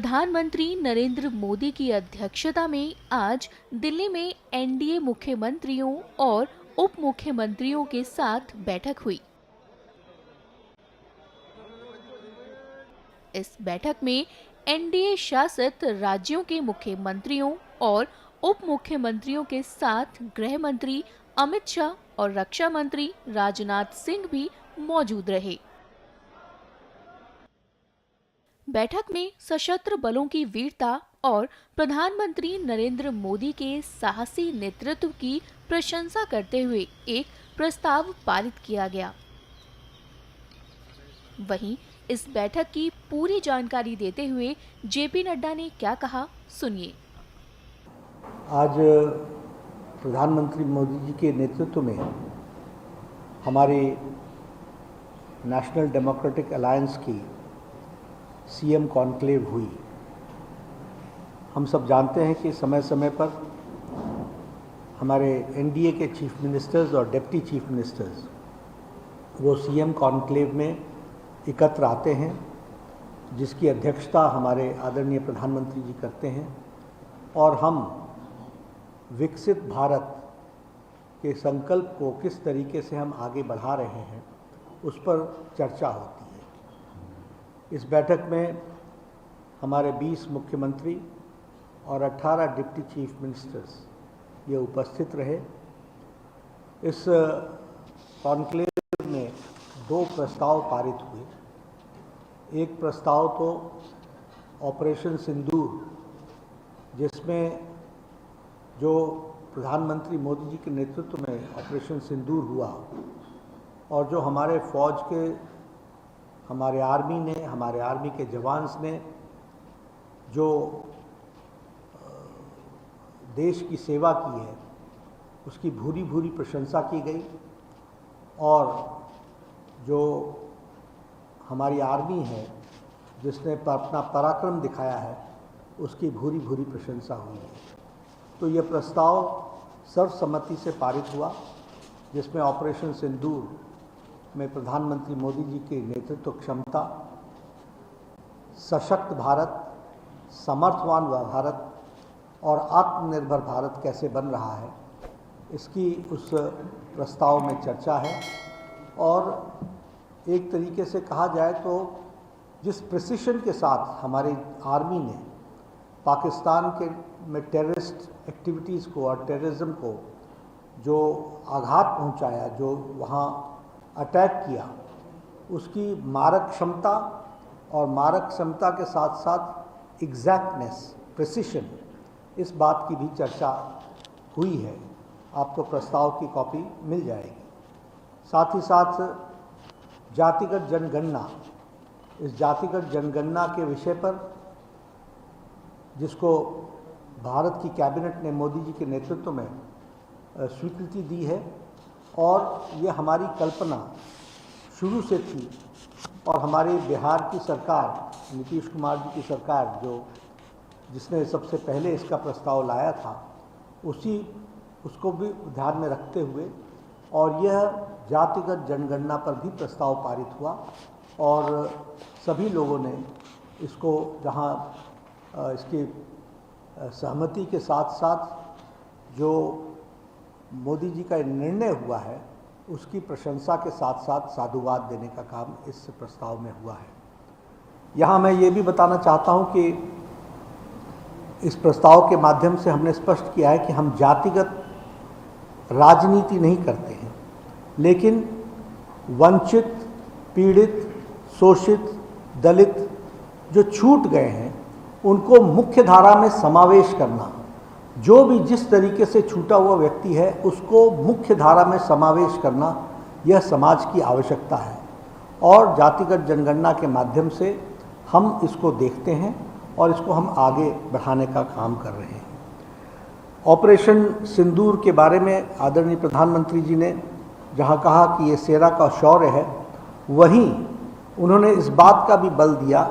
प्रधानमंत्री नरेंद्र मोदी की अध्यक्षता में आज दिल्ली में एनडीए मुख्यमंत्रियों और उप मुख्यमंत्रियों के साथ बैठक हुई। इस बैठक में एनडीए शासित राज्यों के मुख्यमंत्रियों और उप मुख्यमंत्रियों के साथ गृह मंत्री अमित शाह और रक्षा मंत्री राजनाथ सिंह भी मौजूद रहे। बैठक में सशस्त्र बलों की वीरता और प्रधानमंत्री नरेंद्र मोदी के साहसी नेतृत्व की प्रशंसा करते हुए एक प्रस्ताव पारित किया गया। वहीं इस बैठक की पूरी जानकारी देते हुए जेपी नड्डा ने क्या कहा, सुनिए। आज प्रधानमंत्री मोदी जी के नेतृत्व में हमारी नेशनल डेमोक्रेटिक अलायंस की सीएम कॉन्क्लेव हुई। हम सब जानते हैं कि समय समय पर हमारे एनडीए के चीफ मिनिस्टर्स और डिप्टी चीफ मिनिस्टर्स वो सीएम कॉन्क्लेव में एकत्र आते हैं, जिसकी अध्यक्षता हमारे आदरणीय प्रधानमंत्री जी करते हैं, और हम विकसित भारत के संकल्प को किस तरीके से हम आगे बढ़ा रहे हैं उस पर चर्चा होती है। इस बैठक में हमारे 20 मुख्यमंत्री और 18 डिप्टी चीफ मिनिस्टर्स ये उपस्थित रहे। इस कॉन्क्लेव में 2 प्रस्ताव पारित हुए। एक प्रस्ताव तो ऑपरेशन सिंदूर, जिसमें जो प्रधानमंत्री मोदी जी के नेतृत्व में ऑपरेशन सिंदूर हुआ और जो हमारे फौज के हमारे आर्मी के जवान्स ने जो देश की सेवा की है उसकी भूरी भूरी प्रशंसा की गई, और जो हमारी आर्मी है जिसने अपना पराक्रम दिखाया है उसकी भूरी भूरी प्रशंसा हुई है। तो यह प्रस्ताव सर्वसम्मति से पारित हुआ, जिसमें ऑपरेशन सिंदूर में प्रधानमंत्री मोदी जी की नेतृत्व क्षमता, सशक्त भारत, समर्थवान भारत और आत्मनिर्भर भारत कैसे बन रहा है, इसकी उस प्रस्ताव में चर्चा है। और एक तरीके से कहा जाए तो जिस प्रिसिशन के साथ हमारी आर्मी ने पाकिस्तान के में टेररिस्ट एक्टिविटीज़ को और टेररिज्म को जो आघात पहुंचाया, जो वहाँ अटैक किया, उसकी मारक क्षमता और मारक क्षमता के साथ साथ एग्जैक्टनेस, प्रिसिशन, इस बात की भी चर्चा हुई है। आपको प्रस्ताव की कॉपी मिल जाएगी। साथ ही साथ जातिगत जनगणना, इस जातिगत जनगणना के विषय पर जिसको भारत की कैबिनेट ने मोदी जी के नेतृत्व में स्वीकृति दी है, और ये हमारी कल्पना शुरू से थी, और हमारी बिहार की सरकार, नीतीश कुमार जी की सरकार जिसने सबसे पहले इसका प्रस्ताव लाया था, उसको भी ध्यान में रखते हुए और यह जातिगत जनगणना पर भी प्रस्ताव पारित हुआ, और सभी लोगों ने इसको जहां इसकी सहमति के साथ साथ जो मोदी जी का निर्णय हुआ है उसकी प्रशंसा के साथ साथ साधुवाद देने का काम इस प्रस्ताव में हुआ है। यहाँ मैं ये भी बताना चाहता हूँ कि इस प्रस्ताव के माध्यम से हमने स्पष्ट किया है कि हम जातिगत राजनीति नहीं करते हैं, लेकिन वंचित, पीड़ित, शोषित, दलित जो छूट गए हैं उनको मुख्य धारा में समावेश करना, जो भी जिस तरीके से छूटा हुआ व्यक्ति है उसको मुख्य धारा में समावेश करना, यह समाज की आवश्यकता है। और जातिगत जनगणना के माध्यम से हम इसको देखते हैं और इसको हम आगे बढ़ाने का काम कर रहे हैं। ऑपरेशन सिंदूर के बारे में आदरणीय प्रधानमंत्री जी ने जहां कहा कि ये सेना का शौर्य है, वहीं उन्होंने इस बात का भी बल दिया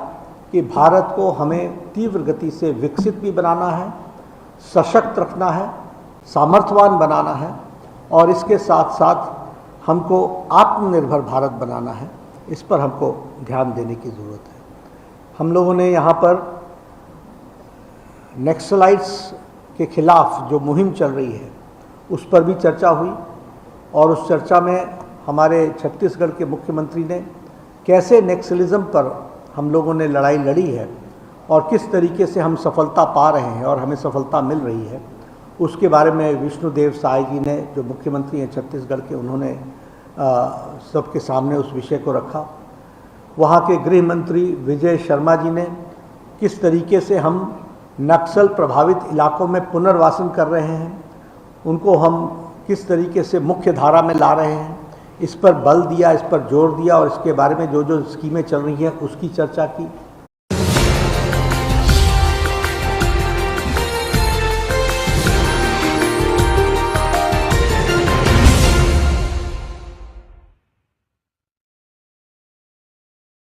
कि भारत को हमें तीव्र गति से विकसित भी बनाना है, सशक्त रखना है, सामर्थ्यवान बनाना है, और इसके साथ साथ हमको आत्मनिर्भर भारत बनाना है। इस पर हमको ध्यान देने की ज़रूरत है। हम लोगों ने यहाँ पर नक्सलाइट्स के खिलाफ जो मुहिम चल रही है उस पर भी चर्चा हुई और उस चर्चा में हमारे छत्तीसगढ़ के मुख्यमंत्री ने कैसे नक्सलिज्म पर हम लोगों ने लड़ाई लड़ी है और किस तरीके से हम सफलता पा रहे हैं और हमें सफलता मिल रही है, उसके बारे में विष्णुदेव साय जी ने, जो मुख्यमंत्री हैं छत्तीसगढ़ के, उन्होंने सबके सामने उस विषय को रखा। वहाँ के गृह मंत्री विजय शर्मा जी ने किस तरीके से हम नक्सल प्रभावित इलाकों में पुनर्वासन कर रहे हैं, उनको हम किस तरीके से मुख्य धारा में ला रहे हैं, इस पर बल दिया, इस पर जोर दिया और इसके बारे में जो जो स्कीमें चल रही हैं उसकी चर्चा की।